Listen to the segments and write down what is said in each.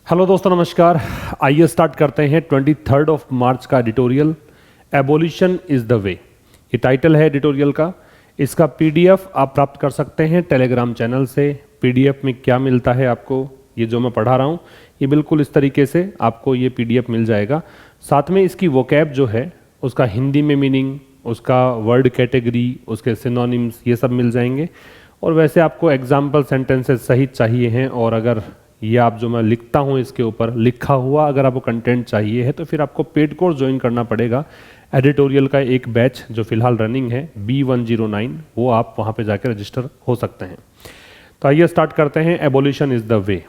Hello दोस्तों, नमस्कार। आइए स्टार्ट करते हैं 23 मार्च का editorial abolition is the way. ये टाइटल है एडिटोरियल का। इसका पीडीएफ आप प्राप्त कर सकते हैं टेलीग्राम चैनल से। पीडीएफ में क्या मिलता है आपको, ये जो मैं पढ़ा रहा हूँ ये बिल्कुल इस तरीके से आपको ये पीडीएफ मिल जाएगा। साथ में इसकी वोकैब जो है उसका हिंदी में मीनिंग, उसका वर्ड कैटेगरी, उसके सिनोनिम्स, ये सब मिल जाएंगे। और वैसे आपको एग्जाम्पल सेंटेंसेस सहित चाहिए हैं, और अगर ये आप जो मैं लिखता हूँ इसके ऊपर लिखा हुआ अगर आपको कंटेंट चाहिए है तो फिर आपको पेड कोर्स ज्वाइन करना पड़ेगा। एडिटोरियल का एक बैच जो फिलहाल रनिंग है B109, वो आप वहाँ पे जाकर रजिस्टर हो सकते हैं। तो आइए स्टार्ट करते हैं। Abolition is the way.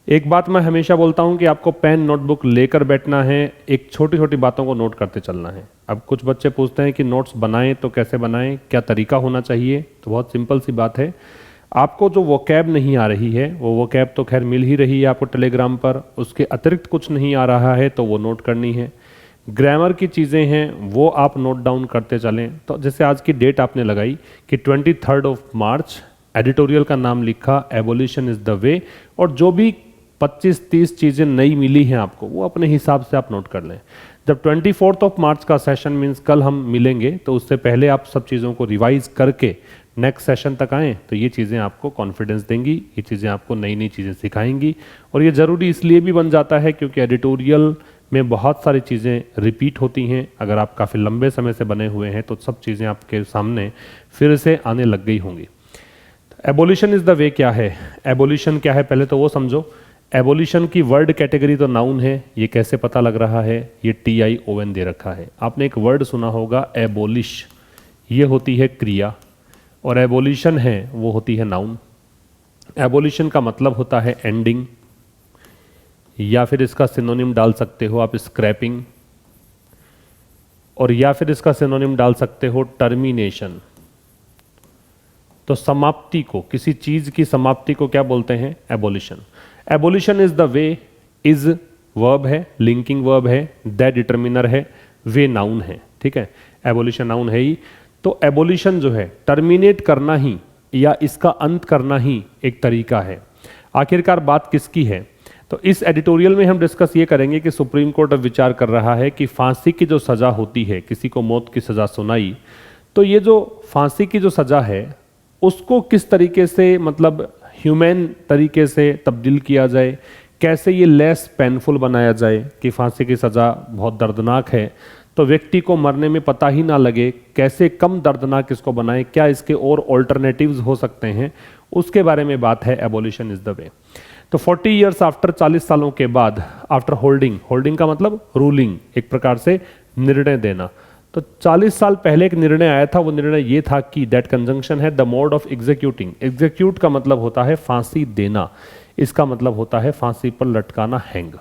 एक बात मैं हमेशा बोलता हूँ कि आपको पेन नोटबुक लेकर बैठना है, एक छोटी छोटी बातों को नोट करते चलना है। अब कुछ बच्चे पूछते हैं कि नोट्स बनाएं तो कैसे बनाएं, क्या तरीका होना चाहिए। तो बहुत सिंपल सी बात है, आपको जो वोकैब नहीं आ रही है वो वोकैब तो खैर मिल ही रही है आपको टेलीग्राम पर, उसके अतिरिक्त कुछ नहीं आ रहा है तो वो नोट करनी है। ग्रामर की चीज़ें हैं वो आप नोट डाउन करते चलें। तो जैसे आज की डेट आपने लगाई कि 23 मार्च, एडिटोरियल का नाम लिखा एबोलिशन इज़ द वे, और जो भी 25-30 चीज़ें नई मिली हैं आपको वो अपने हिसाब से आप नोट कर लें। जब 24 मार्च का सेशन मीन्स कल हम मिलेंगे तो उससे पहले आप सब चीज़ों को रिवाइज करके नेक्स्ट सेशन तक आएँ तो ये चीज़ें आपको कॉन्फिडेंस देंगी, ये चीज़ें आपको नई नई चीज़ें सिखाएंगी। और ये ज़रूरी इसलिए भी बन जाता है क्योंकि एडिटोरियल में बहुत सारी चीज़ें रिपीट होती हैं। अगर आप काफ़ी लंबे समय से बने हुए हैं तो सब चीज़ें आपके सामने फिर से आने लग गई होंगी। एबोलिशन इज़ द वे क्या है, एबोलिशन क्या है पहले तो वो समझो। एबोलिशन की वर्ड कैटेगरी तो नाउन है, ये कैसे पता लग रहा है, ये TION दे रखा है। आपने एक वर्ड सुना होगा एबोलिश, ये होती है क्रिया, और एबोलिशन है वो होती है नाउन। एबोलिशन का मतलब होता है एंडिंग, या फिर इसका सिनोनिम डाल सकते हो आप स्क्रैपिंग, और या फिर इसका सिनोनिम डाल सकते हो टर्मिनेशन। तो समाप्ति को, किसी चीज की समाप्ति को क्या बोलते हैं, abolition. Abolition is the way, is verb है, लिंकिंग वर्ब है, द डिटर्मिनर है, वे नाउन है। ठीक है, एबोलिशन नाउन है ही। तो एबोलिशन जो है टर्मिनेट करना ही या इसका अंत करना ही एक तरीका है। आखिरकार बात किसकी है, तो इस एडिटोरियल में हम डिस्कस ये करेंगे कि सुप्रीम कोर्ट अब विचार कर रहा है कि फांसी की जो सज़ा होती है, किसी को मौत की सज़ा सुनाई, तो ये जो फांसी की जो सज़ा है उसको किस तरीके से मतलब ह्यूमैन तरीके से तब्दील किया जाए, कैसे ये लेस पेनफुल बनाया जाए कि फांसी की सज़ा बहुत दर्दनाक है तो व्यक्ति को मरने में पता ही ना लगे, कैसे कम दर्दनाक इसको बनाएं, क्या इसके और ऑल्टरनेटिव्स हो सकते हैं, उसके बारे में बात है एबोलिशन इज़ द वे। तो 40 ईयर्स आफ्टर, 40 सालों के बाद, आफ्टर होल्डिंग, होल्डिंग का मतलब रूलिंग, एक प्रकार से निर्णय देना। तो 40 साल पहले एक निर्णय आया था, वो निर्णय ये था कि दैट कंजंक्शन है the mode of executing. Execute का मतलब होता है फांसी देना, इसका मतलब होता है फांसी पर लटकाना, हैंग।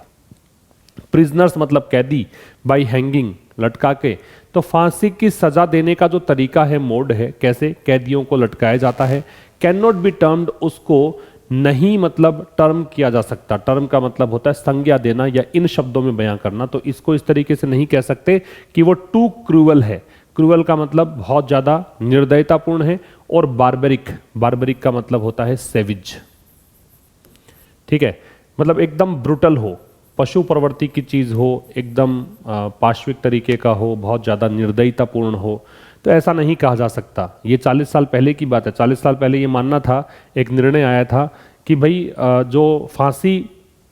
प्रिजनर्स मतलब कैदी, बाई हैंगिंग, लटका के। तो फांसी की सजा देने का जो तरीका है, मोड है, कैसे कैदियों को लटकाया जाता है। कैन नॉट बी टर्म्ड, उसको नहीं मतलब टर्म किया जा सकता। टर्म का मतलब होता है संज्ञा देना या इन शब्दों में बयां करना। तो इसको इस तरीके से नहीं कह सकते कि वो टू क्रूअल है। क्रूअल का मतलब बहुत ज्यादा निर्दयतापूर्ण है, और बार्बरिक, बार्बरिक का मतलब होता है सेविज। ठीक है, मतलब एकदम ब्रुटल हो, पशु प्रवृत्ति की चीज हो, एकदम पाश्विक तरीके का हो, बहुत ज्यादा निर्दयतापूर्ण हो, तो ऐसा नहीं कहा जा सकता। ये 40 साल पहले की बात है। 40 साल पहले ये मानना था, एक निर्णय आया था कि भाई जो फांसी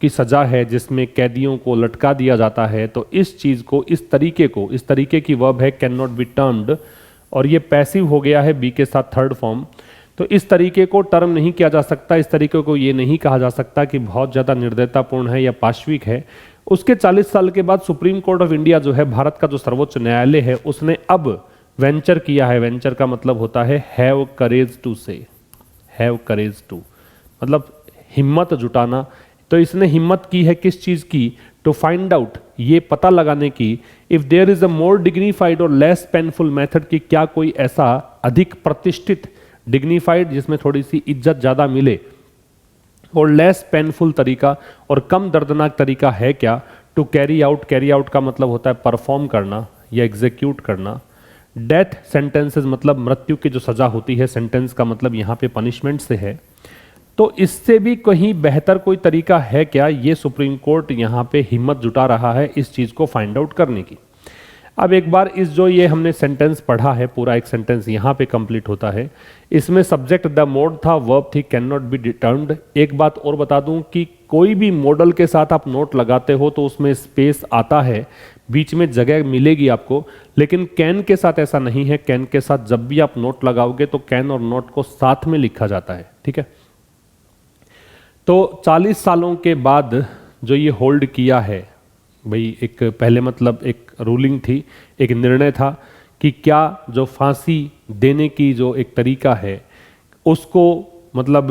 की सजा है जिसमें कैदियों को लटका दिया जाता है, तो इस चीज को, इस तरीके की वर्ब है कैन नॉट बी टर्म्ड, और ये पैसिव हो गया है बी के साथ थर्ड फॉर्म। तो इस तरीके को टर्म नहीं किया जा सकता, इस तरीके को ये नहीं कहा जा सकता कि बहुत ज़्यादा निर्दयतापूर्ण है या पाश्विक है। उसके 40 साल के बाद सुप्रीम कोर्ट ऑफ इंडिया जो है, भारत का जो सर्वोच्च न्यायालय है, उसने अब वेंचर किया है। वेंचर का मतलब होता है हैव करेज टू से, हैव करेज टू मतलब हिम्मत जुटाना। तो इसने हिम्मत की है किस चीज़ की, टू फाइंड आउट, ये पता लगाने की, if there is a more dignified और लेस पेनफुल मेथड, कि क्या कोई ऐसा अधिक प्रतिष्ठित, डिग्निफाइड जिसमें थोड़ी सी इज्जत ज़्यादा मिले, और लेस पेनफुल तरीका और कम दर्दनाक तरीका है क्या, to carry out. Carry out का मतलब होता है परफॉर्म करना या एग्जीक्यूट करना। डेथ सेंटेंसेस मतलब मृत्यु की जो सजा होती है, सेंटेंस का मतलब यहाँ पे पनिशमेंट से है। तो इससे भी कहीं बेहतर कोई तरीका है क्या, ये सुप्रीम कोर्ट यहां पे हिम्मत जुटा रहा है इस चीज को फाइंड आउट करने की। अब एक बार इस जो ये हमने सेंटेंस पढ़ा है, पूरा एक सेंटेंस यहां पे कंप्लीट होता है, इसमें सब्जेक्ट द मोड था, वर्ब थी कैन नॉट बी डिटर्म्ड। एक बात और बता दूं कि कोई भी मॉडल के साथ आप नोट लगाते हो तो उसमें स्पेस आता है, बीच में जगह मिलेगी आपको, लेकिन कैन के साथ ऐसा नहीं है। कैन के साथ जब भी आप नोट लगाओगे तो कैन और नोट को साथ में लिखा जाता है, ठीक है। तो 40 सालों के बाद जो ये होल्ड किया है भाई, एक पहले मतलब एक रूलिंग थी, एक निर्णय था कि क्या जो फांसी देने की जो एक तरीका है उसको मतलब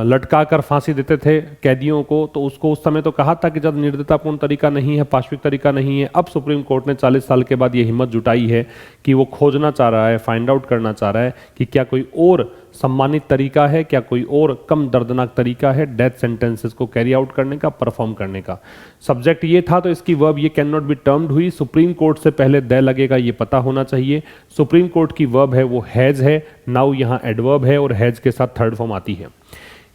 लटका कर फांसी देते थे कैदियों को, तो उसको उस समय तो कहा था कि जब निर्दयतापूर्ण तरीका नहीं है, पाशविक तरीका नहीं है। अब सुप्रीम कोर्ट ने 40 साल के बाद ये हिम्मत जुटाई है कि वो खोजना चाह रहा है, फाइंड आउट करना चाह रहा है कि क्या कोई और सम्मानित तरीका है, क्या कोई और कम दर्दनाक तरीका है डेथ सेंटेंसेस को कैरी आउट करने का, परफॉर्म करने का। सब्जेक्ट ये था तो इसकी वर्ब ये कैन नॉट बी टर्म्ड हुई। सुप्रीम कोर्ट से पहले द लगेगा ये पता होना चाहिए। सुप्रीम कोर्ट की वर्ब है वो हैज है, नाउ यहाँ एडवर्ब है और हैज के साथ थर्ड फॉर्म आती है।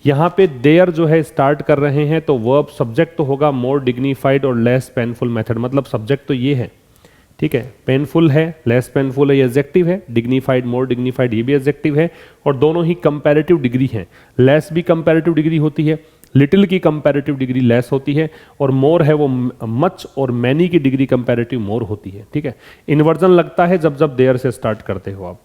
यहाँ पे देयर जो है स्टार्ट कर रहे हैं तो वर्ब सब्जेक्ट तो होगा मोर डिग्निफाइड और लेस पेनफुल मेथड, मतलब सब्जेक्ट तो ये है, ठीक है। पेनफुल है, लेस पेनफुल है, ये एडजेक्टिव है। डिग्निफाइड, मोर डिग्निफाइड, ये भी एडजेक्टिव है और दोनों ही कंपैरेटिव डिग्री हैं। लेस भी कंपैरेटिव डिग्री होती है, लिटिल की कंपैरेटिव डिग्री लेस होती है, और मोर है वो मच और मैनी की डिग्री कंपैरेटिव मोर होती है, ठीक है। इन्वर्जन लगता है जब जब देयर से स्टार्ट करते हो आप।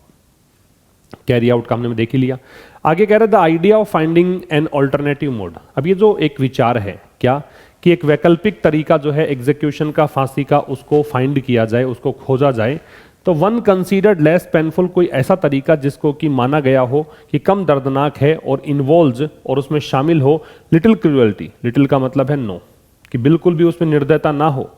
कैरी आउट का हमने देख ही लिया। आगे कह रहे the idea of finding an alternative mode. अब ये जो एक विचार है क्या कि एक वैकल्पिक तरीका जो है एग्जीक्यूशन का, फांसी का, उसको फाइंड किया जाए, उसको खोजा जाए। तो वन कंसीडर्ड लेस पेनफुल, कोई ऐसा तरीका जिसको कि माना गया हो कि कम दर्दनाक है और इन्वॉल्व्स और उसमें शामिल हो लिटिल क्रूअल्टी। लिटिल का मतलब है नो, कि बिल्कुल भी उसमें निर्दयता ना हो।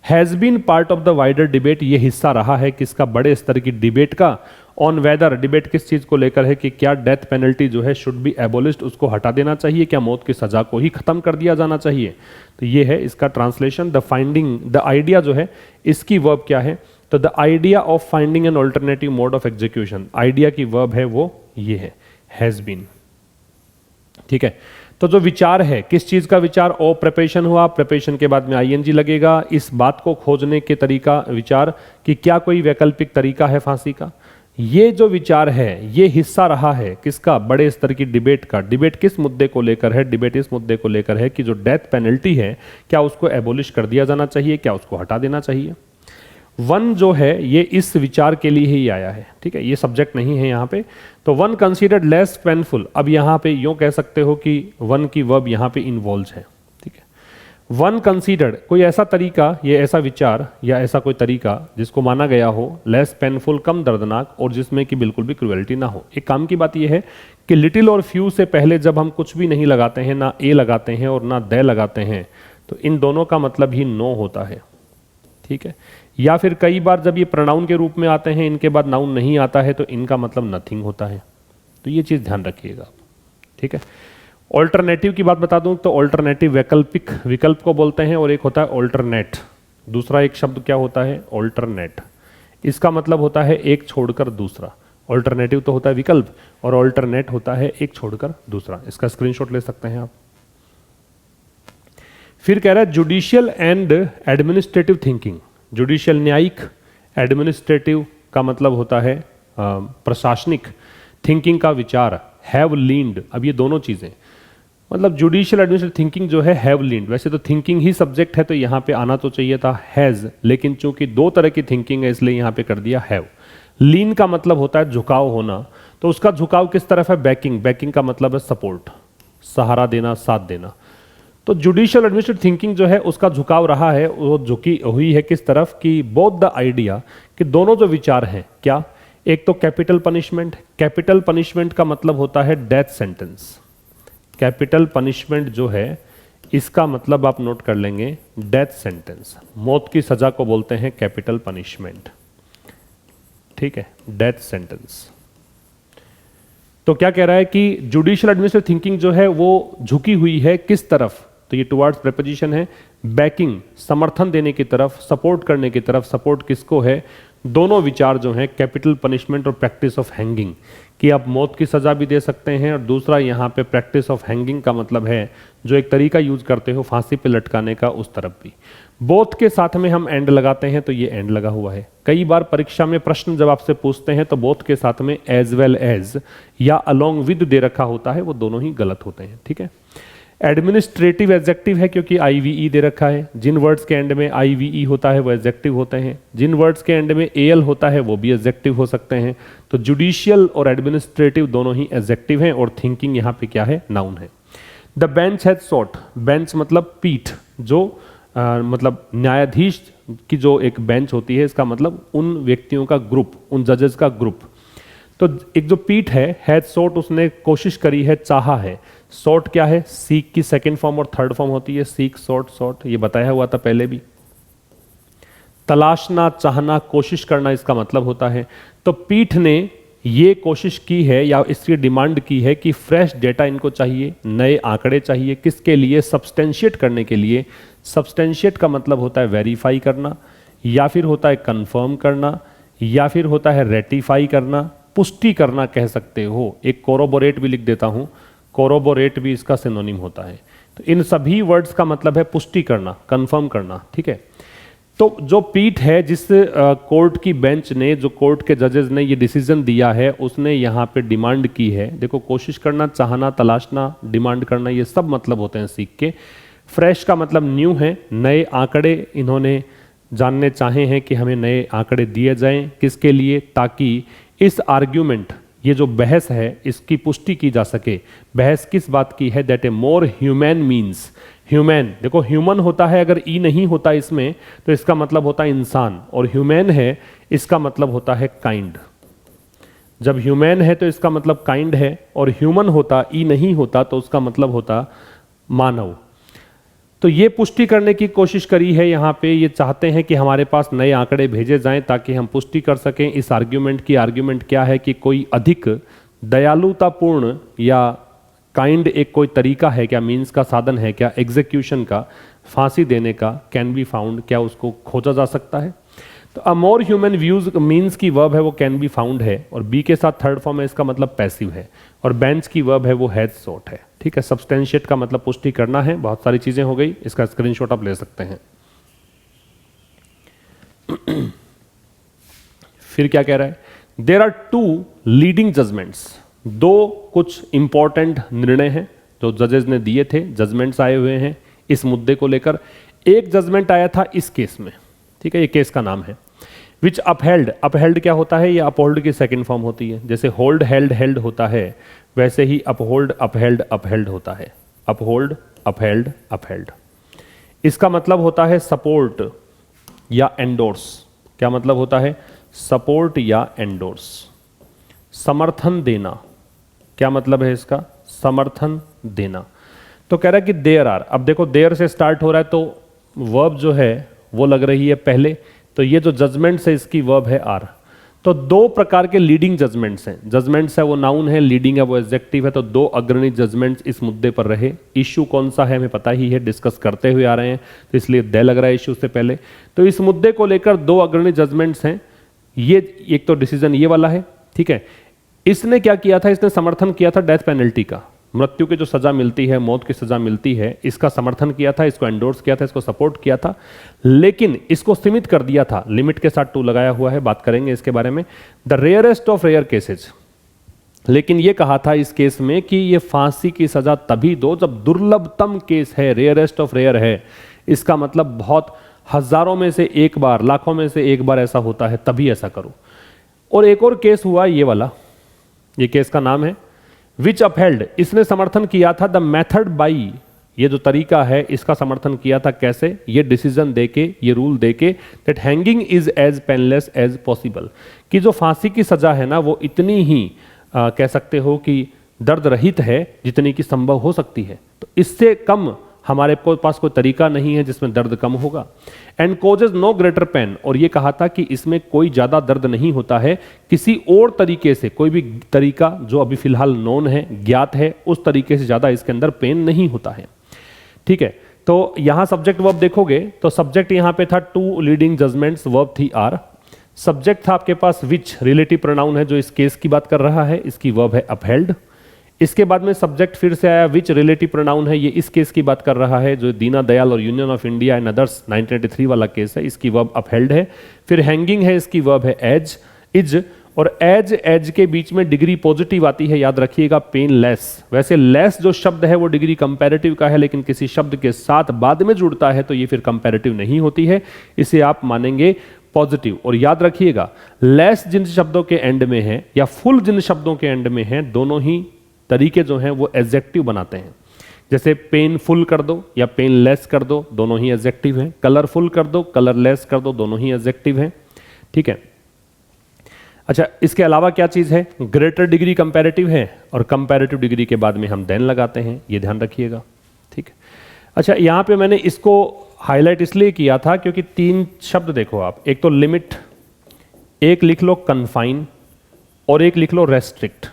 Has been part of the wider debate, ये हिस्सा रहा है किसका, बड़े स्तर की डिबेट का। ऑन वेदर, डिबेट किस चीज को लेकर है कि क्या डेथ पेनल्टी जो है शुड बी एबोलिश्ड, उसको हटा देना चाहिए, क्या मौत की सजा को ही खत्म कर दिया जाना चाहिए। तो ये है इसका translation. The finding, the idea जो है इसकी वर्ब क्या है, तो the idea of finding an alternative mode of execution, idea की वर्ब है वो ये है हैज बीन, ठीक है। तो जो विचार है, किस चीज का विचार, ओ प्रिपरेशन हुआ, प्रिपरेशन के बाद में आईएनजी लगेगा। इस बात को खोजने के तरीका, विचार कि क्या कोई वैकल्पिक तरीका है फांसी का। ये जो विचार है ये हिस्सा रहा है किसका, बड़े स्तर की डिबेट का। डिबेट किस मुद्दे को लेकर है, डिबेट इस मुद्दे को लेकर है कि जो डेथ पेनल्टी है क्या उसको एबोलिश कर दिया जाना चाहिए, क्या उसको हटा देना चाहिए। वन जो है ये इस विचार के लिए ही आया है, ठीक है, ये सब्जेक्ट नहीं है यहाँ पे। तो वन कंसीडर्ड लेस पेनफुल, अब यहाँ पे यूं कह सकते हो कि वन की वर्ब यहाँ पे इन्वॉल्व है, ठीक है। वन कंसीडर्ड, कोई ऐसा तरीका, ये ऐसा विचार या ऐसा कोई तरीका जिसको माना गया हो लेस पेनफुल, कम दर्दनाक, और जिसमें कि बिल्कुल भी क्रुएल्टी ना हो। एक काम की बात यह है कि लिटिल और फ्यू से पहले जब हम कुछ भी नहीं लगाते हैं, ना ए लगाते हैं और ना द लगाते हैं, तो इन दोनों का मतलब ही नो होता है, ठीक है। या फिर कई बार जब ये प्रोनाउन के रूप में आते हैं, इनके बाद नाउन नहीं आता है, तो इनका मतलब नथिंग होता है। तो ये चीज ध्यान रखिएगा, ठीक है। ऑल्टरनेटिव की बात बता दूं तो ऑल्टरनेटिव वैकल्पिक, विकल्प को बोलते हैं, और एक होता है ऑल्टरनेट। दूसरा एक शब्द क्या होता है, ऑल्टरनेट। इसका मतलब होता है एक छोड़कर दूसरा। ऑल्टरनेटिव तो होता है विकल्प और ऑल्टरनेट होता है एक छोड़कर दूसरा। इसका स्क्रीनशॉट ले सकते हैं आप। फिर कह रहा है judicial and administrative thinking. Judicial न्यायिक, एडमिनिस्ट्रेटिव का मतलब होता है प्रशासनिक, थिंकिंग का विचार, हैव लीन्ड। अब ये दोनों चीजें, मतलब जुडिशियल एडमिनिस्ट्रेटिव थिंकिंग जो है हैव लीन्ड, वैसे तो थिंकिंग ही सब्जेक्ट है तो यहाँ पे आना तो चाहिए था हैज, लेकिन चूंकि दो तरह की थिंकिंग है इसलिए यहाँ पे कर दिया हैव। लीन का मतलब होता है झुकाव होना, तो उसका झुकाव किस तरफ है, बैकिंग। बैकिंग का मतलब है सपोर्ट, सहारा देना, साथ देना। तो जुडिशियल एडमिनिस्ट्रेटिव थिंकिंग जो है उसका झुकाव रहा है, वो झुकी हुई है किस तरफ कि बोथ द आइडिया, कि दोनों जो विचार हैं क्या, एक तो कैपिटल पनिशमेंट। कैपिटल पनिशमेंट का मतलब होता है डेथ सेंटेंस। कैपिटल पनिशमेंट जो है इसका मतलब आप नोट कर लेंगे डेथ सेंटेंस, मौत की सजा को बोलते हैं कैपिटल पनिशमेंट, ठीक है, डेथ सेंटेंस। तो क्या कह रहा है कि जुडिशियल एडमिनिस्ट्रेटिव थिंकिंग जो है वो झुकी हुई है किस तरफ, तो ये टुवर्ड्स प्रीपोजिशन है, बैकिंग, समर्थन देने की तरफ, सपोर्ट करने की तरफ। सपोर्ट किसको है, दोनों विचार जो हैं कैपिटल पनिशमेंट और प्रैक्टिस ऑफ हैंगिंग, कि आप मौत की सज़ा भी दे सकते हैं, और दूसरा यहाँ पे प्रैक्टिस ऑफ हैंगिंग का मतलब है जो एक तरीका यूज करते हो फांसी पे लटकाने का, उस तरफ भी। बोथ के साथ में हम एंड लगाते हैं तो ये एंड लगा हुआ है। कई बार परीक्षा में प्रश्न जब आपसे पूछते हैं तो बोथ के साथ में एज वेल एज या अलोंग विद दे रखा होता है, वो दोनों ही गलत होते हैं, ठीक है। एडमिनिस्ट्रेटिव एडजेक्टिव है क्योंकि आईवीई दे रखा है। जिन वर्ड्स के एंड में आईवीई होता है वो एडजेक्टिव होते हैं, जिन वर्ड्स के एंड में एल होता है वो भी एडजेक्टिव हो सकते हैं। तो जुडिशियल और एडमिनिस्ट्रेटिव दोनों ही एडजेक्टिव हैं, और थिंकिंग यहाँ पे क्या है, नाउन है। The bench has short, bench मतलब पीठ, जो मतलब न्यायाधीश की जो एक बेंच होती है, इसका मतलब उन व्यक्तियों का ग्रुप, उन जजेस का ग्रुप। तो एक जो पीठ है, हैज सॉट उसने कोशिश करी है, चाहा है। सॉट क्या है, सीक की सेकंड फॉर्म और थर्ड फॉर्म होती है, सीक सॉट सॉट, ये बताया हुआ था पहले भी। तलाशना, चाहना, कोशिश करना इसका मतलब होता है। तो पीठ ने ये कोशिश की है या इसकी डिमांड की है कि फ्रेश डेटा इनको चाहिए, नए आंकड़े चाहिए, किसके लिए, सब्सटेंशिएट करने के लिए। सब्सटेंशिएट का मतलब होता है वेरीफाई करना, या फिर होता है कंफर्म करना, या फिर होता है रेटिफाई करना, पुष्टि करना कह सकते हो। एक कोरोबोरेट भी लिख देता हूं, कोरोबोरेट भी इसका सिनोनिम होता है। तो इन सभी वर्ड्स का मतलब है पुष्टि करना, कंफर्म करना, ठीक है। तो जो पीठ है, जिस कोर्ट की बेंच ने, जो कोर्ट के जजेस ने ये डिसीजन दिया है, उसने यहाँ पे डिमांड की है। देखो, कोशिश करना, चाहना, तलाशना, डिमांड करना, ये सब मतलब होते हैं सीख के। फ्रेश का मतलब न्यू है, नए आंकड़े इन्होंने जानने चाहे हैं कि हमें नए आंकड़े दिए जाएं, किसके लिए, ताकि इस आर्ग्यूमेंट, ये जो बहस है, इसकी पुष्टि की जा सके। बहस किस बात की है, that A more human means, human, देखो ह्यूमन होता है, अगर ई नहीं होता इसमें तो इसका मतलब होता है इंसान, और ह्यूमैन है इसका मतलब होता है काइंड। जब ह्यूमैन है तो इसका मतलब काइंड है, और ह्यूमन होता, ई नहीं होता तो उसका मतलब होता मानव। तो ये पुष्टि करने की कोशिश करी है यहाँ पे, ये चाहते हैं कि हमारे पास नए आंकड़े भेजे जाएं ताकि हम पुष्टि कर सकें इस आर्ग्यूमेंट की। आर्ग्यूमेंट क्या है कि कोई अधिक दयालुतापूर्ण या काइंड एक कोई तरीका है क्या, मीन्स का साधन है क्या, एग्जीक्यूशन का, फांसी देने का, कैन बी फाउंड, क्या उसको खोजा जा सकता है। तो अ मोर ह्यूमन व्यूज मीन्स की वर्ब है वो कैन बी फाउंड है, और बी के साथ थर्ड फॉर्म है, इसका मतलब पैसिव है, और बेंच की वर्ब है वो हैज सॉट है, ठीक है। सब्सटेंशिएट का मतलब पुष्टि करना है। बहुत सारी चीजें हो गई, इसका स्क्रीनशॉट आप ले सकते हैं। फिर क्या कह रहा है, there are two leading judgements, दो कुछ इंपॉर्टेंट निर्णय हैं जो जजेस ने दिए थे, जजमेंट्स आए हुए हैं इस मुद्दे को लेकर। एक जजमेंट आया था इस केस में, ठीक है, ये केस का नाम है। विच अपहेल्ड, अपहेल्ड क्या होता है, ये अपहोल्ड की सेकंड फॉर्म होती है। जैसे होल्ड, हेल्ड, हेल्ड होता है, वैसे ही अपहोल्ड, अपहेल्ड, अपहेल्ड होता है। अपहोल्ड, अपहेल्ड, अपहेल्ड, इसका मतलब होता है सपोर्ट या एंडोर्स। क्या मतलब होता है, सपोर्ट या एंडोर्स, समर्थन देना। क्या मतलब है इसका, समर्थन देना। तो कह रहा है कि देयर आर, अब देखो देयर से स्टार्ट हो रहा है तो वर्ब जो है वो लग रही है पहले, तो ये जो जजमेंट्स है इसकी वर्ब है आर। तो दो प्रकार के लीडिंग जजमेंट्स हैं, जजमेंट्स है वो नाउन है, लीडिंग है वो एडजेक्टिव है। तो दो अग्रणी जजमेंट्स इस मुद्दे पर रहे। इश्यू कौन सा है हमें पता ही है, डिस्कस करते हुए आ रहे हैं, तो इसलिए दे लग रहा है इश्यू से पहले। तो इस मुद्दे को लेकर दो अग्रणी जजमेंट्स हैं। ये एक तो डिसीजन ये वाला है, ठीक है। इसने क्या किया था, इसने समर्थन किया था डेथ पेनल्टी का, मृत्यु की जो सजा मिलती है, मौत की सजा मिलती है, इसका समर्थन किया था, इसको एंडोर्स किया था, इसको सपोर्ट किया था। लेकिन इसको सीमित कर दिया था, लिमिट के साथ टू लगाया हुआ है, बात करेंगे इसके बारे में। The rarest of rare cases, लेकिन यह कहा था इस केस में कि यह फांसी की सजा तभी दो जब दुर्लभतम केस है, रेयरेस्ट ऑफ रेयर है। इसका मतलब बहुत हजारों में से एक बार, लाखों में से एक बार ऐसा होता है, तभी ऐसा करो। और एक और केस हुआ ये वाला, ये केस का नाम है विच अपहेल्ड, इसने समर्थन किया था द मेथड बाई, ये जो तरीका है इसका समर्थन किया था। कैसे, ये डिसीजन देके, ये रूल देके, that hanging is as painless as possible, कि जो फांसी की सजा है ना वो इतनी ही कह सकते हो कि दर्द रहित है जितनी की संभव हो सकती है। तो इससे कम हमारे पास कोई तरीका नहीं है जिसमें दर्द कम होगा। And causes no greater pain, और ये कहा था कि इसमें कोई ज्यादा दर्द नहीं होता है किसी और तरीके से, कोई भी तरीका जो अभी फिलहाल नोन है, ज्ञात है, उस तरीके से ज्यादा इसके अंदर पेन नहीं होता है, ठीक है। तो यहां सब्जेक्ट वर्ब देखोगे तो सब्जेक्ट यहां पे था टू लीडिंग जजमेंट्स, वर्ब थी आर। सब्जेक्ट था आपके पास विच, रिलेटिव प्रोनाउन है जो इस केस की बात कर रहा है, इसकी वर्ब है अपहेल्ड। इसके बाद में सब्जेक्ट फिर से आया विच, रिलेटिव प्रोनाउन है, ये इस केस की बात कर रहा है जो दीना दयाल और union of India and others 1983 वाला केस है, इसकी वर्ब अपहेल्ड है। फिर हैंगिंग है, इसकी वर्ब है एज, इज, और एज के बीच में डिग्री पॉजिटिव आती है, याद रखिएगा, पेनलेस। वैसे लेस जो शब्द है वो डिग्री कंपैरेटिव का है, लेकिन किसी शब्द के साथ बाद में जुड़ता है तो ये फिर कंपैरेटिव नहीं होती है, इसे आप मानेंगे पॉजिटिव। और याद रखिएगा लेस जिन शब्दों के एंड में है या फुल जिन शब्दों के एंड में है, दोनों ही तरीके जो हैं वो एडजेक्टिव बनाते हैं। जैसे पेनफुल कर दो या पेनलेस कर दो, दोनों ही एडजेक्टिव हैं। कलरफुल कर दो, कलरलेस कर दो, दोनों ही एडजेक्टिव हैं। ठीक है, अच्छा, इसके अलावा क्या चीज है, ग्रेटर डिग्री कंपैरेटिव है और कंपैरेटिव डिग्री के बाद में हम देन लगाते हैं, ये ध्यान रखिएगा। ठीक है, अच्छा, यहां पे मैंने इसको हाईलाइट इसलिए किया था क्योंकि 3 शब्द देखो आप, एक तो लिमिट, एक लिख लो कन्फाइन और एक लिख लो रेस्ट्रिक्ट।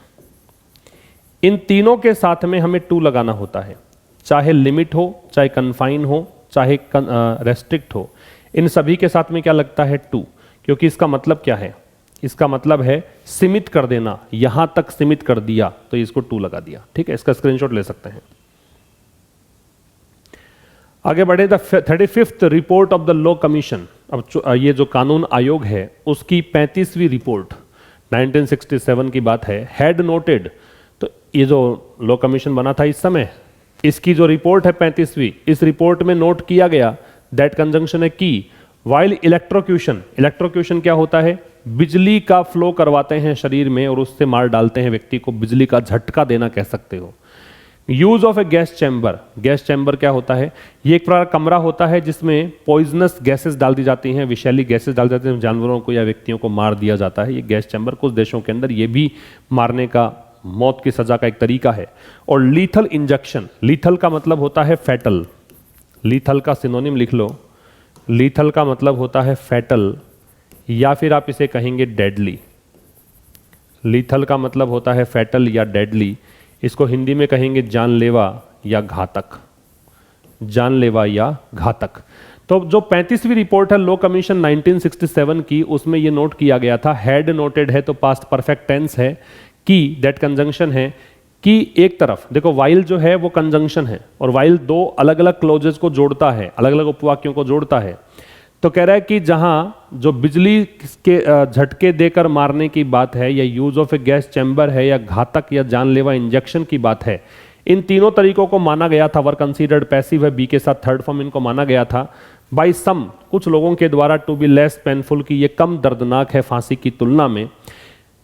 इन तीनों के साथ में हमें टू लगाना होता है, चाहे लिमिट हो, चाहे कन्फाइन हो, चाहे रेस्ट्रिक्ट हो, इन सभी के साथ में क्या लगता है, टू। क्योंकि इसका मतलब क्या है, इसका मतलब है सीमित कर देना, यहां तक सीमित कर दिया तो इसको टू लगा दिया। ठीक है, इसका स्क्रीनशॉट ले सकते हैं। आगे बढ़े, the 35th report of the law commission. अब ये जो कानून आयोग है उसकी 35वीं रिपोर्ट 1967 की बात है, हैड नोटेड, तो ये जो लॉ कमीशन बना था इस समय, इसकी जो रिपोर्ट है 35वीं, इस रिपोर्ट में नोट किया गया दैट कंजंक्शन है की वाइल इलेक्ट्रोक्यूशन। इलेक्ट्रोक्यूशन क्या होता है, बिजली का फ्लो करवाते हैं शरीर में और उससे मार डालते हैं व्यक्ति को, बिजली का झटका देना कह सकते हो। Use of A gas chamber, gas chamber क्या होता है, ये एक प्रकार कमरा होता है जिसमें पॉइजनस गैसेस डाल दी जाती हैं, विषैली गैसेस डाल जाती हैं, जानवरों को या व्यक्तियों को मार दिया जाता है। ये गैस चैम्बर कुछ देशों के अंदर ये भी मारने का, मौत की सजा का एक तरीका है। और लीथल इंजेक्शन, लीथल का मतलब होता है फैटल, लीथल का सिनोनिम लिख लो, लीथल का मतलब होता है फैटल या फिर आप इसे कहेंगे डेडली। लीथल का मतलब होता है फैटल या डेडली, इसको हिंदी में कहेंगे जानलेवा या घातक, जानलेवा या घातक। तो जो 35वीं रिपोर्ट है लॉ कमीशन 1967 की, उसमें यह नोट किया गया था, हैड नोटेड है तो पास्ट परफेक्ट टेंस है, की दैट कंजंक्शन है, कि एक तरफ देखो वाइल जो है वो कंजंक्शन है और वाइल 2 अलग अलग क्लोजेस को जोड़ता है, अलग अलग उपवाक्यों को जोड़ता है। तो कह रहा है कि जहां जो बिजली के झटके देकर मारने की बात है या use of A gas chamber है या घातक या जानलेवा इंजेक्शन की बात है, इन तीनों तरीकों को माना गया था, वर कंसीडर्ड पैसिव है, बी के साथ थर्ड फॉर्म इनको माना गया था, बाय सम, कुछ लोगों के द्वारा, टू बी लेस पेनफुल, की ये कम दर्दनाक है फांसी की तुलना में।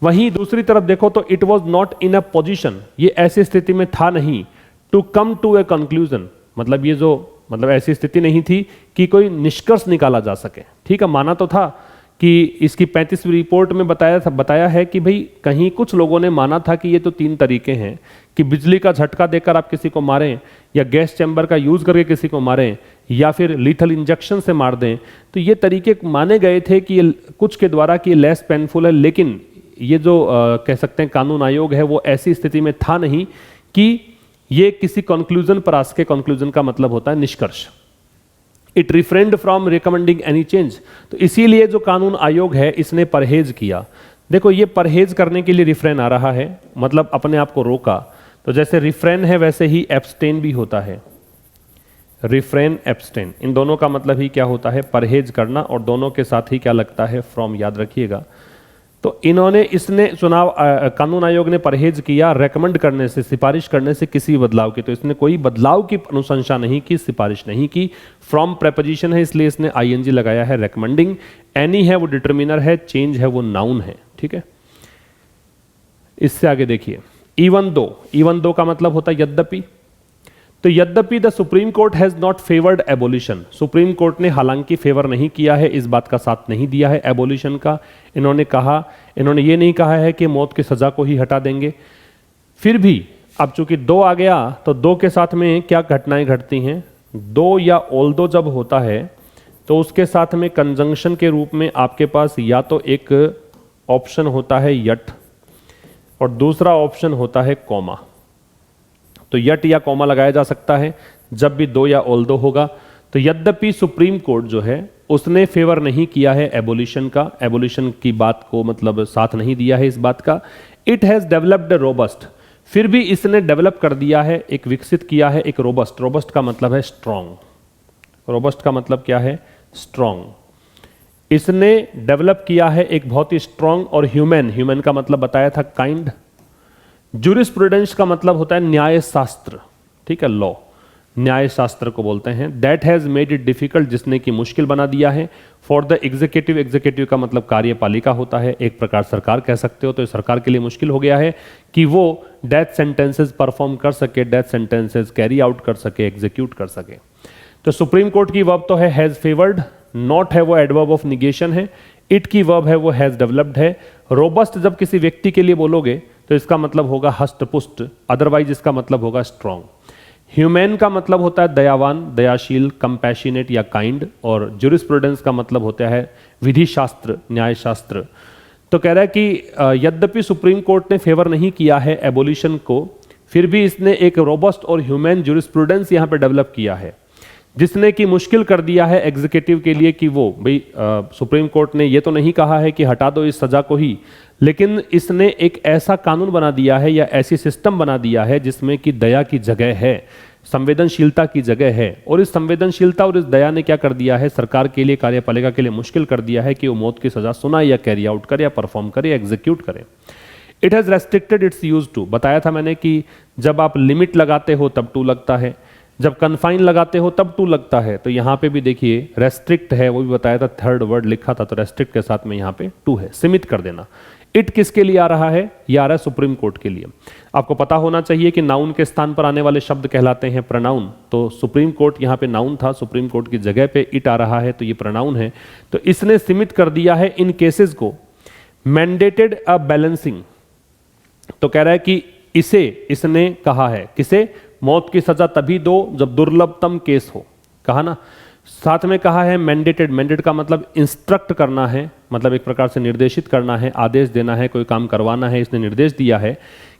वहीं दूसरी तरफ देखो तो it was not in a position, ये ऐसी स्थिति में था नहीं, to come to a conclusion, मतलब ये जो ऐसी स्थिति नहीं थी कि कोई निष्कर्ष निकाला जा सके। ठीक है, माना तो था कि इसकी 35वीं रिपोर्ट में बताया है कि भाई कहीं कुछ लोगों ने माना था कि ये तो 3 तरीके हैं कि बिजली का झटका देकर आप किसी को मारें या गैस चैम्बर का यूज करके किसी को मारें या फिर लीथल इंजेक्शन से मार दें, तो ये तरीके माने गए थे कि ये कुछ के द्वारा कि लेस पेनफुल है। लेकिन ये जो कह सकते हैं कानून आयोग है वो ऐसी स्थिति में था नहीं कि ये किसी कंक्लूजन पर आ सके। कंक्लूजन का मतलब होता है निष्कर्ष। It refrain from recommending any change, तो इसीलिए जो कानून आयोग है इसने परहेज किया। देखो ये परहेज करने के लिए रिफ्रेन आ रहा है, मतलब अपने आप को रोका। तो जैसे रिफ्रेन है वैसे ही एब्सटेन भी होता है, रिफ्रेन एब्सटेन, इन दोनों का मतलब ही क्या होता है, परहेज करना, और दोनों के साथ ही क्या लगता है, फ्रॉम, याद रखिएगा। तो इसने चुनाव कानून आयोग ने परहेज किया रेकमेंड करने से, सिफारिश करने से किसी बदलाव की। तो इसने कोई बदलाव की अनुशंसा नहीं की, सिफारिश नहीं की। फ्रॉम प्रेपोजिशन है इसलिए इसने आईएनजी लगाया है। रेकमेंडिंग, एनी है वो डिटर्मिनर है, चेंज है वो नाउन है। ठीक है, इससे आगे देखिए, इवन दो का मतलब होता है यद्यपि। तो यद्यपि the supreme court has not favoured abolition, supreme court ने हालांकि फेवर नहीं किया है, इस बात का साथ नहीं दिया है एबोलिशन का। इन्होंने ये नहीं कहा है कि मौत की सजा को ही हटा देंगे। फिर भी अब चूंकि 2 आ गया तो 2 के साथ में क्या घटनाएं घटती हैं, 2 या ऑल्दो जब होता है तो उसके साथ में कंजंक्शन के रूप में आपके पास या तो एक ऑप्शन होता है यट और दूसरा ऑप्शन होता है कॉमा। तो यट या कॉमा लगाया जा सकता है जब भी 2 या ऑल्दो होगा। तो यद्यपि सुप्रीम कोर्ट जो है उसने फेवर नहीं किया है एबोलिशन का, एबोलिशन की बात को मतलब साथ नहीं दिया है इस बात का। इट हैज डेवलप्ड रोबस्ट, फिर भी इसने डेवलप कर दिया है, एक विकसित किया है एक रोबस्ट। रोबस्ट का मतलब है स्ट्रॉन्ग, रोबस्ट का मतलब क्या है? स्ट्रॉन्ग। इसने डेवलप किया है एक बहुत ही स्ट्रॉन्ग और ह्यूमन, ह्यूमन का मतलब बताया था काइंड। ज्यूरिस्प्रूडेंस का मतलब होता है न्याय शास्त्र, ठीक है, लॉ, न्याय शास्त्र को बोलते हैं। That has made it difficult, जिसने की मुश्किल बना दिया है। फॉर द एग्जीक्यूटिव, एग्जीक्यूटिव का मतलब कार्यपालिका होता है, एक प्रकार सरकार कह सकते हो, तो सरकार के लिए मुश्किल हो गया है कि वो डेथ सेंटेंसेस परफॉर्म कर सके, डेथ सेंटेंसेस कैरी आउट कर सके, एग्जीक्यूट कर सके। तो सुप्रीम कोर्ट की वर्ब तो है हैज फेवर्ड, नॉट है वो एडवर्ब ऑफ निगेशन है, इट की वर्ब है वो हैज डेवलप्ड है। रोबस्ट जब किसी व्यक्ति के लिए बोलोगे तो इसका मतलब होगा हष्टपुष्ट, अदरवाइज इसका मतलब होगा स्ट्रॉन्ग। ह्यूमैन का मतलब होता है दयावान, दयाशील, कंपैशनेट या काइंड, और ज्यूरिस्प्रूडेंस का मतलब होता है विधि शास्त्र, न्याय शास्त्र। तो कह रहा है कि यद्यपि सुप्रीम कोर्ट ने फेवर नहीं किया है एबोलिशन को, फिर भी इसने एक रोबस्ट और ह्यूमन ज्यूरिस्प्रूडेंस यहां पे डेवलप किया है, जिसने कि मुश्किल कर दिया है एग्जीक्यूटिव के लिए कि वो भाई सुप्रीम कोर्ट ने ये तो नहीं कहा है कि हटा दो इस सजा को ही, लेकिन इसने एक ऐसा कानून बना दिया है या ऐसी सिस्टम बना दिया है जिसमें कि दया की जगह है, संवेदनशीलता की जगह है। और इस संवेदनशीलता और इस दया ने क्या कर दिया है, सरकार के लिए, कार्यपालिका के लिए मुश्किल कर दिया है कि वो मौत की सजा सुनाए या कैरी आउट करे या परफॉर्म करे या एग्जीक्यूट करे। It has restricted its use to, बताया था मैंने कि जब आप लिमिट लगाते हो तब टू लगता है, जब कन्फाइन लगाते हो तब टू लगता है। तो यहां पे भी देखिए रेस्ट्रिक्ट है, वो भी बताया था, थर्ड वर्ड लिखा था, तो रेस्ट्रिक्ट के साथ में यहां पे टू है, सीमित कर देना। इट किसके लिए आ रहा है? ये आ रहा है सुप्रीम कोर्ट के लिए। आपको पता होना चाहिए कि नाउन के स्थान पर आने वाले शब्द कहलाते हैं प्रनाउन, तो सुप्रीम कोर्ट यहां पे नाउन था, सुप्रीम कोर्ट की जगह पे इट आ रहा है, तो ये प्रनाउन है। तो इसने सीमित कर दिया है इन केसेस को। मैंडेटेड अ बैलेंसिंग, तो कह रहा है कि इसे, इसने कहा है किसे? मौत की सजा तभी दो जब दुर्लभतम केस हो, कहा ना। साथ में कहा है मैंडेटेड, मैंडेट का मतलब इंस्ट्रक्ट करना है, मतलब एक प्रकार से निर्देशित करना है, आदेश देना है, कोई काम करवाना है। इसने निर्देश दिया है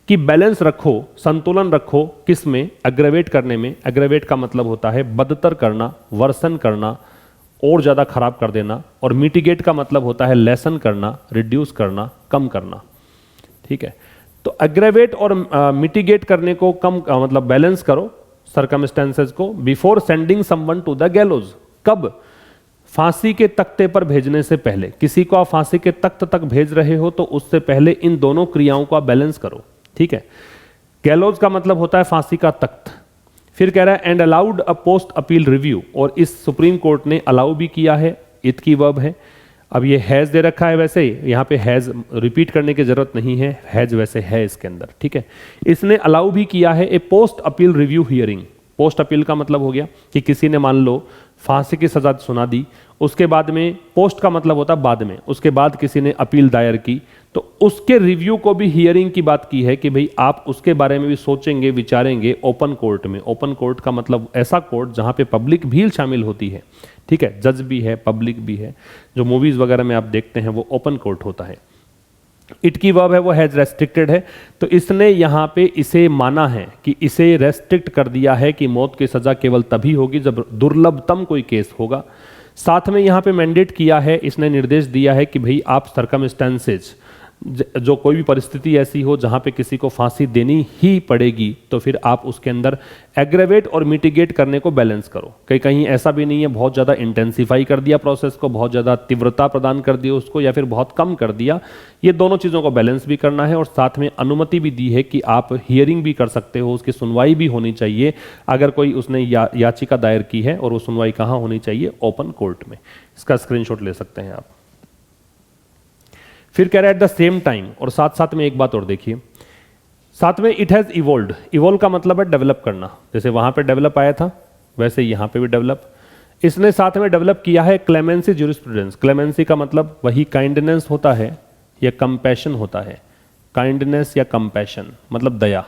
कि बैलेंस रखो, संतुलन रखो, किस में? एग्रेवेट करने में। एग्रेवेट का मतलब होता है बदतर करना, वर्सन करना, और ज्यादा खराब कर देना। और मिटिगेट का मतलब होता है लेसन करना, रिड्यूस करना, कम करना, ठीक है। तो एग्रेवेट और मिटिगेट करने को कम मतलब बैलेंस करो सर्कमस्टेंसेस को, before sending someone to the gallows. कब? फांसी के तख्ते पर भेजने से पहले। किसी को आप फांसी के तख्त तक भेज रहे हो तो उससे पहले इन दोनों क्रियाओं को आप बैलेंस करो, ठीक है। गैलोज का मतलब होता है फांसी का तख्त। फिर कह रहा है and allowed a post appeal review, और इस सुप्रीम कोर्ट ने अलाउ भी किया है, इट की वर्ब है। अब ये हैज दे रखा है, वैसे यहाँ पे हैज रिपीट करने की जरूरत नहीं है, हैज वैसे है इसके अंदर, ठीक है। इसने अलाउ भी किया है a post appeal review hearing. Post appeal का मतलब हो गया कि किसी ने मान लो फांसी की सजा सुना दी, उसके बाद में, पोस्ट का मतलब होता है बाद में, उसके बाद किसी ने अपील दायर की, तो उसके रिव्यू को भी हियरिंग की बात की है कि भाई आप उसके बारे में भी सोचेंगे, विचारेंगे ओपन कोर्ट में। ओपन कोर्ट का मतलब ऐसा कोर्ट जहां पे पब्लिक भी शामिल होती है, ठीक है, जज भी है, पब्लिक भी है। जो मूवीज वगैरह में आप देखते हैं वो ओपन कोर्ट होता है। इट की वर्ब है वो हैज रेस्ट्रिक्टेड है, तो इसने यहां पे इसे माना है कि इसे रेस्ट्रिक्ट कर दिया है कि मौत की सजा केवल तभी होगी जब दुर्लभतम कोई केस होगा। साथ में यहां पे मैंडेट किया है, इसने निर्देश दिया है कि भाई आप सर्कमस्टेंसेज, जो कोई भी परिस्थिति ऐसी हो जहां पे किसी को फांसी देनी ही पड़ेगी, तो फिर आप उसके अंदर एग्रेवेट और मिटिगेट करने को बैलेंस करो। कहीं ऐसा भी नहीं है बहुत ज़्यादा इंटेंसिफाई कर दिया प्रोसेस को, बहुत ज़्यादा तीव्रता प्रदान कर दी उसको, या फिर बहुत कम कर दिया। ये दोनों चीज़ों को बैलेंस भी करना है, और साथ में अनुमति भी दी है कि आप हियरिंग भी कर सकते हो, उसकी सुनवाई भी होनी चाहिए। अगर कोई उसने याचिका दायर की है, और वो सुनवाई कहाँ होनी चाहिए? ओपन कोर्ट में। इसका स्क्रीनशॉट ले सकते हैं आप। फिर कह रहा है एट द सेम टाइम, और साथ साथ में एक बात और देखिए, साथ में इट हैज इवोल्व्ड। इवोल्व का मतलब है डेवलप करना, जैसे वहां पे डेवलप आया था वैसे यहां पे भी डेवलप। इसने साथ में डेवलप किया है क्लेमेंसी ज्यूरिस्प्रूडेंस। क्लेमेंसी का मतलब वही काइंडनेस होता है या कंपैशन होता है। काइंडनेस या कंपैशन मतलब दया।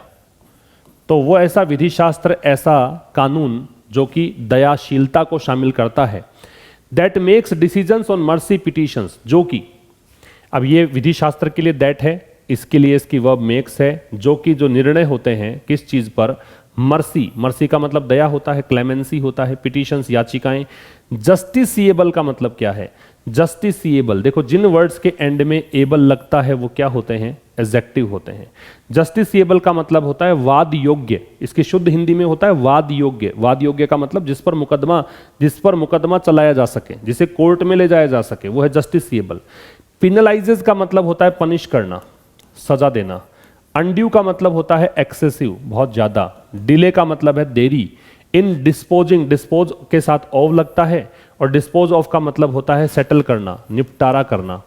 तो वो ऐसा विधि शास्त्र, ऐसा कानून जो कि दयाशीलता को शामिल करता है, that makes decisions on mercy petitions, जो कि, अब ये विधि शास्त्र के लिए दैट है, इसके लिए इसकी वर्ब मेक्स है, जो कि जो निर्णय होते हैं किस चीज पर? मर्सी। मर्सी का मतलब दया होता है, क्लेमेंसी होता है, पिटिशंस याचिकाएं, जस्टिसिएबल का मतलब क्या है? जस्टिसिएबल, देखो जिन वर्ड्स के एंड में एबल लगता है वो क्या होते हैं? एडजेक्टिव होते हैं। जस्टिसिएबल का मतलब होता है वाद योग्य, इसकी शुद्ध हिंदी में होता है वाद योग्य। वाद योग्य का मतलब जिस पर मुकदमा चलाया जा सके, जिसे कोर्ट में ले जाया जा सके, वो है जस्टिसिएबल। पिनलाइजेस का मतलब होता है पनिश करना, सजा देना। अनड्यू का मतलब होता है एक्सेसिव, बहुत ज्यादा। डिले का मतलब है देरी। इन डिस्पोजिंग, डिस्पोज के साथ ऑफ लगता है, और डिस्पोज ऑफ का मतलब होता है सेटल करना, निपटारा करना।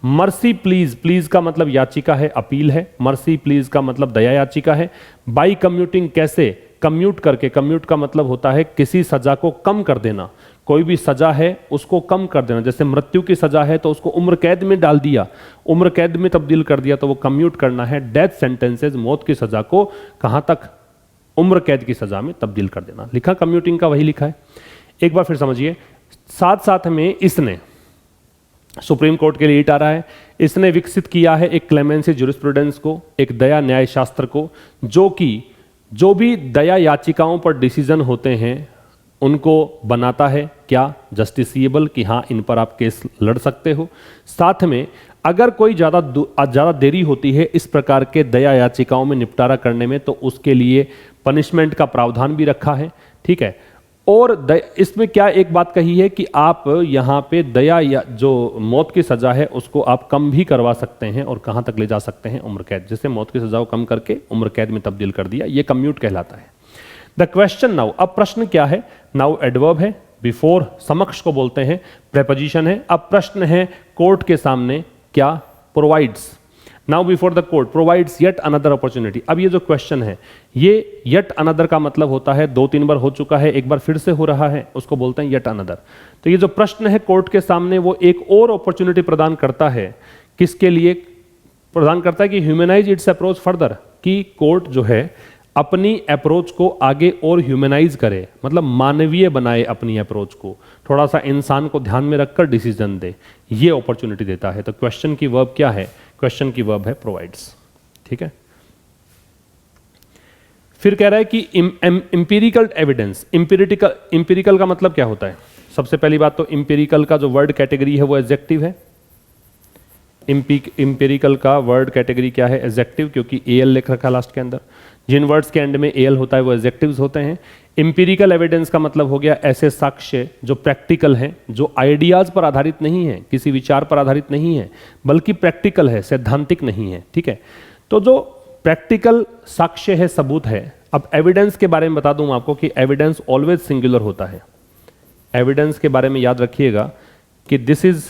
मर्सी प्लीज, प्लीज का मतलब याचिका है, अपील है। मर्सी प्लीज का मतलब दया याचिका है। बाई कम्यूटिंग, कैसे? कम्यूट करके। कम्यूट का मतलब होता है किसी सजा को कम कर देना। कोई भी सजा है उसको कम कर देना, जैसे मृत्यु की सजा है तो उसको उम्र कैद में डाल दिया, उम्र कैद में तब्दील कर दिया, तो वो कम्यूट करना है। डेथ सेंटेंसेस, मौत की सजा को कहां तक? उम्र कैद की सजा में तब्दील कर देना। लिखा कम्यूटिंग का, वही लिखा है। एक बार फिर समझिए, साथ साथ में इसने सुप्रीम कोर्ट के लिए इट आ रहा है, इसने विकसित किया है एक क्लेमेंसी ज्यूरिस्प्रूडेंस को, एक दया न्याय शास्त्र को, जो भी दया याचिकाओं पर डिसीजन होते हैं उनको बनाता है क्या? जस्टिसिएबल, कि हाँ इन पर आप केस लड़ सकते हो। साथ में अगर कोई ज़्यादा देरी होती है इस प्रकार के दया याचिकाओं में निपटारा करने में, तो उसके लिए पनिशमेंट का प्रावधान भी रखा है, ठीक है। और इसमें क्या एक बात कही है कि आप यहाँ पे दया या जो मौत की सजा है उसको आप कम भी करवा सकते हैं, और कहाँ तक ले जा सकते हैं? उम्र कैद। जैसे मौत की सजा को कम करके उम्र कैद में तब्दील कर दिया, ये कम्यूट कहलाता है। द क्वेश्चन नाउ, अब प्रश्न क्या है? नाउ एडवर्ब है, बिफोर समक्ष को बोलते हैं, प्रेपोजिशन है। अब प्रश्न है कोर्ट के सामने क्या? Provides. Now before the court provides yet another opportunity. अब ये जो क्वेश्चन है, ये येट अनदर का मतलब होता है 2-3 बार हो चुका है, एक बार फिर से हो रहा है, उसको बोलते हैं येट अनदर। तो ये जो प्रश्न है कोर्ट के सामने, वो एक और अपॉर्चुनिटी प्रदान करता है। किसके लिए प्रदान करता है? कि ह्यूमनाइज इट्स अप्रोच फर्दर, कि कोर्ट जो है अपनी अप्रोच को आगे और ह्यूमनाइज करे, मतलब मानवीय बनाए अपनी अप्रोच को, थोड़ा सा इंसान को ध्यान में रखकर डिसीजन दे, ये अपॉर्चुनिटी देता है। तो क्वेश्चन की वर्ब क्या है? क्वेश्चन की वर्ब है प्रोवाइड्स, ठीक है। फिर कह रहा है कि इंपीरिकल एविडेंस। इंपीरिकल का मतलब क्या होता है? सबसे पहली बात तो इंपीरिकल का जो वर्ड कैटेगरी है वो एडजेक्टिव है। इंपीरिकल का वर्ड कैटेगरी क्या है? एडजेक्टिव, क्योंकि एल लिख रखा लास्ट के अंदर। जिन वर्ड्स के एंड में एल होता है वो एडजेक्टिव्स होते हैं। इंपीरिकल एविडेंस का मतलब हो गया ऐसे साक्ष्य जो प्रैक्टिकल हैं, जो आइडियाज पर आधारित नहीं है, किसी विचार पर आधारित नहीं है, बल्कि प्रैक्टिकल है, सैद्धांतिक नहीं है, ठीक है। तो जो प्रैक्टिकल साक्ष्य है, सबूत है। अब एविडेंस के बारे में बता दूं आपको कि एविडेंस ऑलवेज सिंगुलर होता है। एविडेंस के बारे में याद रखिएगा कि this is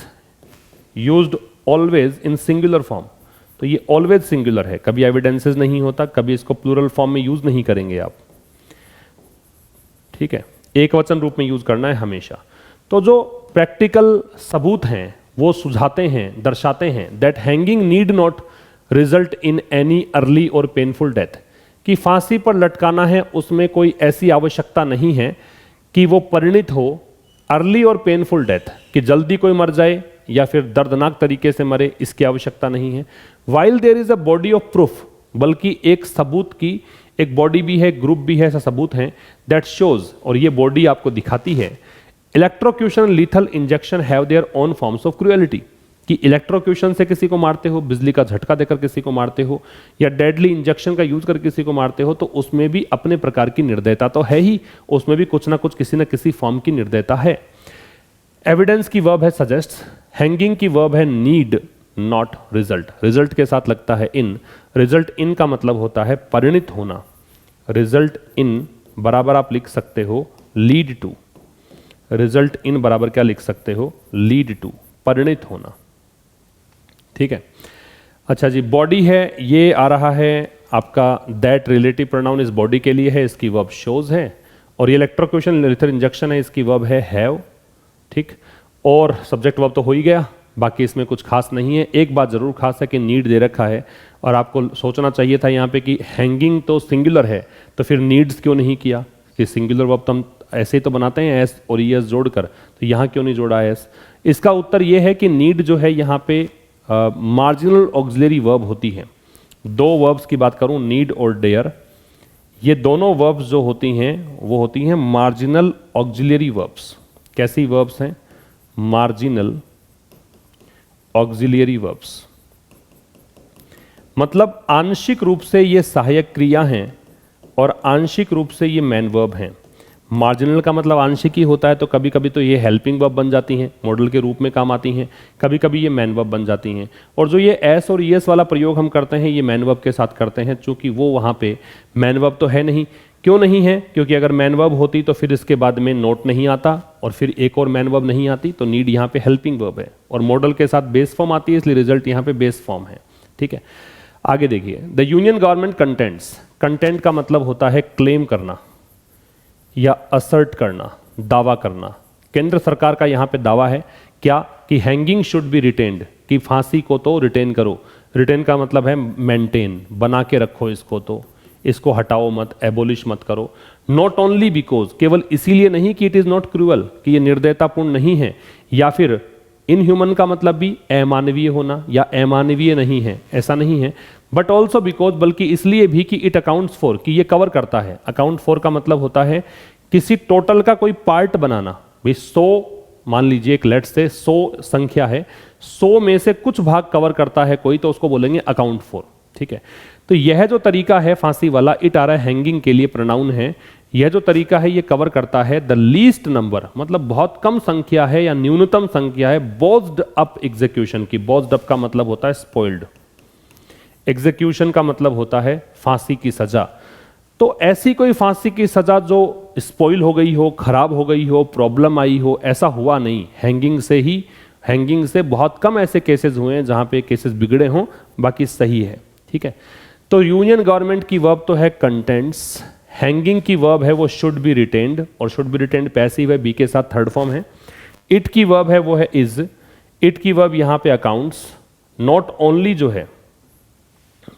used always in singular form. तो ये ऑलवेज सिंगुलर है, कभी एविडेंसेस नहीं होता, कभी इसको प्लूरल फॉर्म में यूज नहीं करेंगे आप, ठीक है। एक वचन रूप में यूज करना है हमेशा। तो जो प्रैक्टिकल सबूत हैं वो सुझाते हैं, दर्शाते हैं that hanging need not result in any early और पेनफुल डेथ, कि फांसी पर लटकाना है उसमें कोई ऐसी आवश्यकता नहीं है कि वो परिणित हो अर्ली और पेनफुल डेथ, कि जल्दी कोई मर जाए या फिर दर्दनाक तरीके से मरे, इसकी आवश्यकता नहीं है। While there is a body of proof, बल्कि एक सबूत की एक बॉडी भी है, ग्रुप भी है, ऐसा सबूत है दैट शोज, और ये बॉडी आपको दिखाती है electrocution lethal injection have their own forms of cruelty, कि इलेक्ट्रोक्यूशन से किसी को मारते हो, बिजली का झटका देकर किसी को मारते हो, या डेडली इंजेक्शन का यूज कर किसी को मारते हो, तो उसमें भी अपने प्रकार की निर्दयता तो है ही, उसमें भी कुछ ना कुछ किसी न किसी फॉर्म की निर्दयता है। एविडेंस की वर्ब है सजेस्ट, हैंगिंग की वर्ब है नीड नॉट रिजल्ट, रिजल्ट के साथ लगता है इन। रिजल्ट इन का मतलब होता है परिणित होना। रिजल्ट इन बराबर आप लिख सकते हो लीड टू। रिजल्ट इन बराबर क्या लिख सकते हो? लीड टू, परिणित होना, ठीक है। अच्छा जी, बॉडी है, ये आ रहा है आपका दैट रिलेटिव प्रोनाउन इस बॉडी के लिए है, इसकी वर्ब शोज है। और ये इलेक्ट्रोक्यूशन लीथल इंजेक्शन है, इसकी वर्ब है हैव, ठीक। और सब्जेक्ट वर्ब तो हो ही गया, बाकी इसमें कुछ खास नहीं है। एक बात जरूर खास है कि नीड दे रखा है, और आपको सोचना चाहिए था यहाँ पे कि हैंगिंग तो सिंगुलर है, तो फिर नीड्स क्यों नहीं किया? कि सिंगुलर वर्ब तो हम ऐसे ही तो बनाते हैं एस और ईएस जोड़कर, तो यहाँ क्यों नहीं जोड़ा एस? इसका उत्तर ये है कि नीड जो है यहाँ पे मार्जिनल ऑक्सिलरी वर्ब होती है। दो वर्ब्स की बात करूँ, नीड और डेयर, ये दोनों वर्ब्स जो होती हैं वो होती हैं मार्जिनल ऑक्सिलरी वर्ब्स। कैसी वर्ब्स हैं? मार्जिनल ऑक्सिलियरी वर्ब्स, मतलब आंशिक रूप से ये सहायक क्रिया हैं और आंशिक रूप से ये मेन वर्ब हैं। मार्जिनल का मतलब आंशिक ही होता है, तो कभी कभी तो ये हेल्पिंग वर्ब बन जाती हैं, मॉडल के रूप में काम आती हैं, कभी कभी ये मेन वर्ब बन जाती हैं। और जो ये एस और ईएस वाला प्रयोग हम करते हैं, ये मेन वर्ब के साथ करते हैं, चूंकि वो वहाँ पे मेन वर्ब तो है नहीं। क्यों नहीं है? क्योंकि अगर मेन वर्ब होती तो फिर इसके बाद में नोट नहीं आता और फिर एक और मेन वर्ब नहीं आती, तो नीड यहाँ पे हेल्पिंग वर्ब है और मॉडल के साथ बेस फॉर्म आती है, इसलिए रिजल्ट यहाँ पे बेस फॉर्म है। ठीक है, आगे देखिए, the union government contents, content का मतलब होता है क्लेम करना या असर्ट करना, दावा करना। केंद्र सरकार का यहाँ पे दावा है क्या? कि हैंगिंग शुड बी रिटेन्ड, कि फांसी को तो रिटेन करो। रिटेन का मतलब है मेंटेन, बना के रखो इसको, तो इसको हटाओ मत, एबोलिश मत करो। नॉट ओनली बिकॉज, केवल इसीलिए नहीं कि इट इज नॉट क्रूअल, कि ये निर्दयतापूर्ण नहीं है, या फिर इनह्यूमन का मतलब भी अमानवीय होना या अमानवीय नहीं है, ऐसा नहीं है, बट ऑल्सो बिकॉज, बल्कि इसलिए भी कि इट अकाउंट्स फॉर, कि ये कवर करता है। अकाउंट फॉर का मतलब होता है किसी टोटल का कोई पार्ट बनाना। भाई 100 मान लीजिए, एक लेट से 100 संख्या है, 100 में से कुछ भाग कवर करता है कोई, तो उसको बोलेंगे अकाउंट फॉर। ठीक है, तो यह जो तरीका है फांसी वाला, इट आ रहा है हैंगिंग के लिए, प्रोनाउन है। यह जो तरीका है ये कवर करता है द लीस्ट नंबर, मतलब बहुत कम संख्या है या न्यूनतम संख्या है, बोज्ड अप एग्जीक्यूशन की। बोज्ड अप का मतलब होता है स्पॉइल्ड, एग्जीक्यूशन का मतलब होता है फांसी की सजा। तो ऐसी कोई फांसी की सजा जो स्पॉइल हो गई हो, खराब हो गई हो, प्रॉब्लम आई हो, ऐसा हुआ नहीं। हैंगिंग से ही, हैंगिंग से बहुत कम ऐसे केसेस हुए हैं जहां पे केसेस बिगड़े हों, बाकी सही है। ठीक है, तो यूनियन गवर्नमेंट की वर्ब तो है कंटेंट्स, हैंगिंग की वर्ब है वो शुड बी रिटेन्ड, और शुड बी रिटेन्ड पैसिव है, बी के साथ थर्ड फॉर्म है। इट की वर्ब है वो है इज, इट की वर्ब यहां पे अकाउंट्स। नॉट ओनली जो है,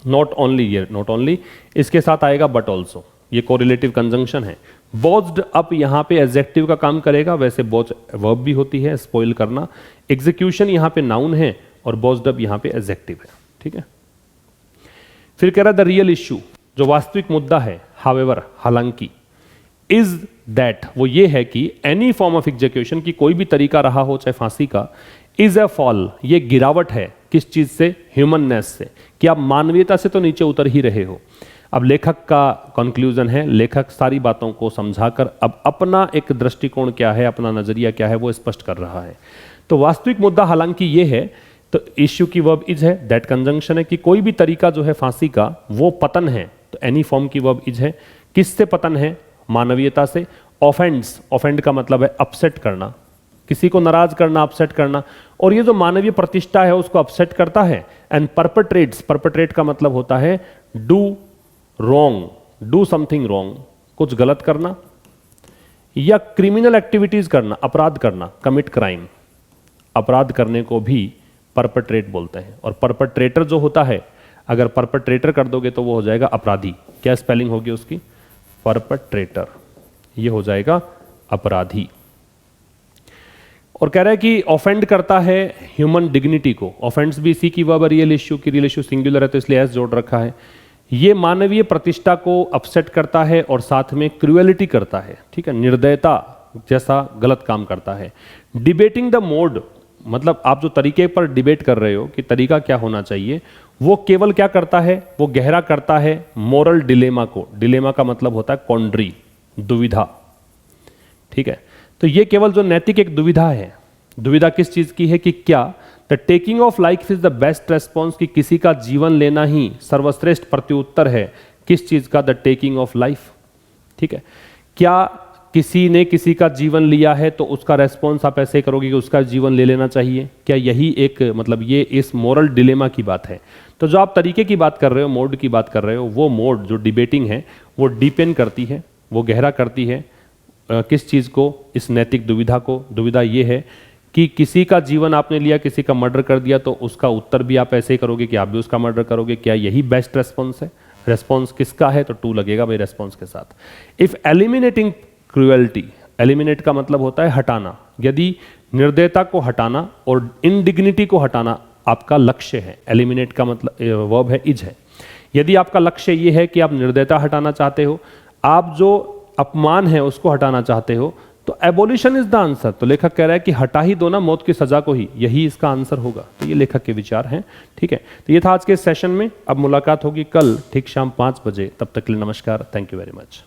नॉट ओनली, ये नॉट ओनली इसके साथ आएगा बट ऑल्सो, ये कोरिलेटिव कंजंक्शन है। बोज्ड अप यहां पे एडजेक्टिव का काम करेगा, वैसे बोज वर्ब भी होती है स्पॉइल करना। एग्जीक्यूशन यहां पे नाउन है और बोज्ड अप यहां पे एडजेक्टिव है। ठीक है, फिर कह रहा द रियल इश्यू, जो वास्तविक मुद्दा है, हावेवर हालांकि, इज दैट, वो ये है कि एनी फॉर्म ऑफ एग्जीक्यूशन की कोई भी तरीका रहा हो, चाहे फांसी का, इज अ फॉल, ये गिरावट है किस चीज से? ह्यूमननेस से, कि आप मानवीयता से तो नीचे उतर ही रहे हो। अब लेखक का कंक्लूजन है, लेखक सारी बातों को समझाकर अब अपना एक दृष्टिकोण क्या है, अपना नजरिया क्या है, वो स्पष्ट कर रहा है। तो वास्तविक मुद्दा हालांकि ये है, तो इश्यू की वर्ब इज है, दैट कंजंक्शन है, कि कोई भी तरीका जो है फांसी का वो पतन है, तो एनी फॉर्म की वर्ब इज है। किससे पतन है? मानवीयता से। ऑफेंड्स, ऑफेंड का मतलब है अपसेट करना, किसी को नाराज करना, अपसेट करना, और ये जो मानवीय प्रतिष्ठा है उसको अपसेट करता है। एंड परपेट्रेट्स, परपेट्रेट का मतलब होता है do wrong, do something wrong, कुछ गलत करना, या क्रिमिनल एक्टिविटीज करना, अपराध करना, कमिट क्राइम, अपराध करने को भी परपेट्रेट बोलते हैं। और परपेट्रेटर जो होता है, अगर परपेट्रेटर कर दोगे तो वो हो जाएगा अपराधी। क्या स्पेलिंग होगी उसकी? परपेट्रेटर, ये हो जाएगा अपराधी। और कह रहा है कि ऑफेंड करता है ह्यूमन डिग्निटी को। ऑफेंड्स भी इसी की वर्ब, रियल इश्यू की, रियल इश्यू सिंगुलर है तो इसलिए एस जोड़ रखा है। ये मानवीय प्रतिष्ठा को अपसेट करता है और साथ में क्रूएलिटी करता है। ठीक है, निर्दयता जैसा गलत काम करता है। डिबेटिंग द मोड, मतलब आप जो तरीके पर डिबेट कर रहे हो कि तरीका क्या होना चाहिए, वो केवल क्या करता है? वो गहरा करता है मोरल डिलेमा को। डिलेमा का मतलब होता है कॉन्ड्री, दुविधा। ठीक है, तो ये केवल जो नैतिक एक दुविधा है, दुविधा किस चीज की है? कि क्या the taking of life is the best response, कि किसी का जीवन लेना ही सर्वश्रेष्ठ प्रत्युत्तर है। किस चीज का? The taking of life. ठीक है, क्या किसी ने किसी का जीवन लिया है तो उसका रेस्पॉन्स आप ऐसे करोगे कि उसका जीवन ले लेना चाहिए? क्या यही एक मतलब ये इस मोरल डिलेमा की बात है? तो जो आप तरीके की बात कर रहे हो, मोड की बात कर रहे हो, वो मोड जो डिबेटिंग है वो डीपेन करती है, वो गहरा करती है किस चीज़ को? इस नैतिक दुविधा को। दुविधा ये है कि किसी का जीवन आपने लिया, किसी का मर्डर कर दिया, तो उसका उत्तर भी आप ऐसे ही करोगे कि आप भी उसका मर्डर करोगे। क्या यही बेस्ट रेस्पॉन्स है? रेस्पॉन्स किसका है? तो टू लगेगा भाई रेस्पॉन्स के साथ। इफ एलिमिनेटिंग क्रूएल्टी, एलिमिनेट का मतलब होता है हटाना। यदि निर्दयता को हटाना और इनडिग्निटी को हटाना आपका लक्ष्य है, एलिमिनेट का मतलब वर्ब है इज है। यदि आपका लक्ष्य ये है कि आप निर्दयता हटाना चाहते हो, आप जो अपमान है उसको हटाना चाहते हो, तो तो एबोलिशन इज द आंसर। तो लेखक कह रहा है कि हटा ही दो ना मौत की सजा को ही, यही इसका आंसर होगा। तो ये लेखक के विचार हैं। ठीक है, तो ये था आज के सेशन में। अब मुलाकात होगी कल ठीक शाम 5 बजे। तब तक के लिए नमस्कार, थैंक यू वेरी मच।